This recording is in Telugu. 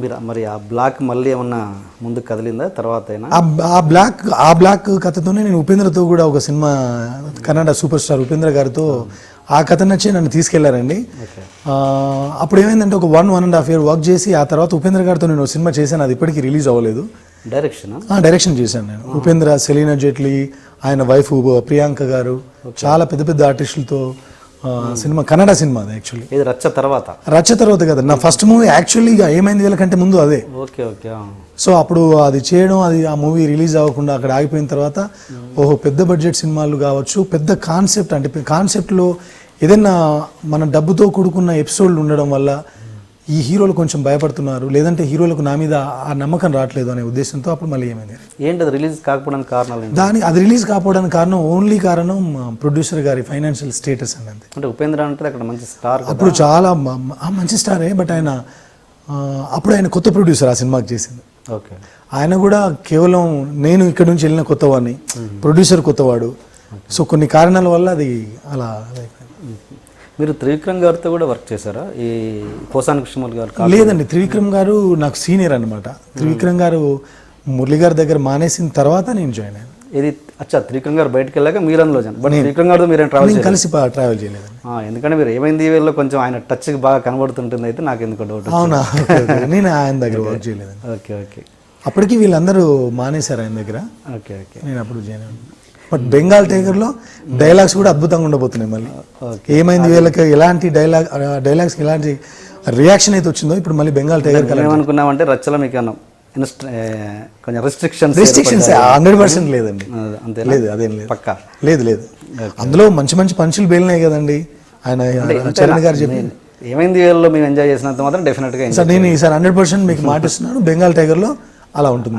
మీరు మరి ఆ బ్లాక్ మళ్ళీ ఏమన్నా ముందుకు కదిలిందా తర్వాత అయినా? ఆ బ్లాక్ కథతోనే నేను ఉపేంద్రతో కూడా ఒక cinema, Kannada super star Upendra గారితో ఆ కథ నచ్చి నన్ను తీసుకెళ్లారండి. అప్పుడు ఏమైందంటే ఒక 1.5 year వర్క్ చేసి ఆ తర్వాత ఉపేంద్ర గారితో నేను సినిమా చేశాను. అది ఇప్పటికీ రిలీజ్ అవ్వలేదు. డైరెక్షన్ చేశాను నేను. ఉపేంద్ర, సెలీనా జైట్లీ, ఆయన వైఫ్ ప్రియాంక గారు, చాలా పెద్ద పెద్ద ఆర్టిస్టులతో సినిమా, కన్నడ సినిమా అది యాక్చువల్లీ. ఇది రచ్చ తర్వాత కదా నా ఫస్ట్ మూవీ యాక్చువల్లీ ఏమైంది వీళ్ళకంటే ముందు అదే. సో అప్పుడు అది చేయడం, అది ఆ మూవీ రిలీజ్ అవ్వకుండా అక్కడ ఆగిపోయిన తర్వాత ఓహో పెద్ద బడ్జెట్ సినిమాలు కావచ్చు, పెద్ద కాన్సెప్ట్ అంటే కాన్సెప్ట్లో ఏదైనా మన డబ్బుతో కూడుకున్న ఎపిసోడ్లు ఉండడం వల్ల ఈ హీరోలు కొంచెం భయపడుతున్నారు, లేదంటే హీరోలకు నా మీద ఆ నమ్మకం రావట్లేదు అనే ఉద్దేశంతో అప్పుడు మళ్ళీ ఏమైంది ఏంటి అది రిలీజ్ కాకపోవడానికి కారణాలు? అది రిలీజ్ కాకపోవడానికి కారణం ప్రొడ్యూసర్ గారి ఫైనాన్షియల్ స్టేటస్ అన్నది. అంటే ఉపేంద్ర అంటే అక్కడ మంచి స్టార్, అప్పుడు చాలా మంచి స్టారే. బట్ అప్పుడు ఆయన కొత్త ప్రొడ్యూసర్ ఆ సినిమాకి చేసింది. ఆయన కూడా కేవలం నేను ఇక్కడ నుంచి వెళ్ళిన కొత్తవాడిని, ప్రొడ్యూసర్ కొత్తవాడు. సో కొన్ని కారణాల వల్ల అది అలా. మీరు త్రివిక్రమ్ గారితో కూడా వర్క్ చేశారా ఈ పోసాని కృష్ణమూర్తి గారు? లేదండి, త్రివిక్రమ్ గారు నాకు సీనియర్ అనమాట. త్రివిక్రమ్ గారు మురళి గారి దగ్గర మానేసిన తర్వాత నేను జాయిన్ అయ్యాను. ఇది త్రివిక్రమ్ గారు బయటకు వెళ్ళాక మీరు అందులో త్రివిక్రమ్ గారితో మీరు కలిసి ట్రావెల్ చేయలేదు. ఎందుకంటే మీరు ఏమైంది వీళ్ళలో కొంచెం ఆయన టచ్ బాగా కనబడుతుంటుంది, అయితే నాకు ఎందుకు డౌట్. అవునా? నేను ఆయన దగ్గర వర్క్ చేయలేదు. ఓకే అప్పటికి వీళ్ళందరూ మానేశారు ఆయన దగ్గర. నేను అప్పుడు జాయిన్ అయ్యాను. బట్ బెంగాల్ టైగర్లో డైలాగ్స్ కూడా అద్భుతంగా ఉండబోతున్నాయి. మళ్ళీ ఏమైంది వీళ్ళకి, ఎలాంటి డైలాగ్స్ ఎలాంటి రియాక్షన్ అయితే వచ్చిందో ఇప్పుడు మళ్ళీ బెంగాల్ టైగర్ ఏమనుకున్నామంటే రచ్చలో మీకు కొంచెం రెస్ట్రిక్షన్స్ 100% లేదండి. లేదు, అదేం లేదు, పక్కా లేదు. అందులో మంచి మంచి పంచులు బేలినాయి కదండి. ఆయన చరణ్ గారు చెప్పి ఏమైంది వీళ్ళలో మేము ఎంజాయ్ చేసినంత మాత్రం డెఫినెట్గా నేను ఈసారి 100% మీకు మాటిస్తున్నాను, బెంగాల్ టైగర్లో అలా ఉంటుంది.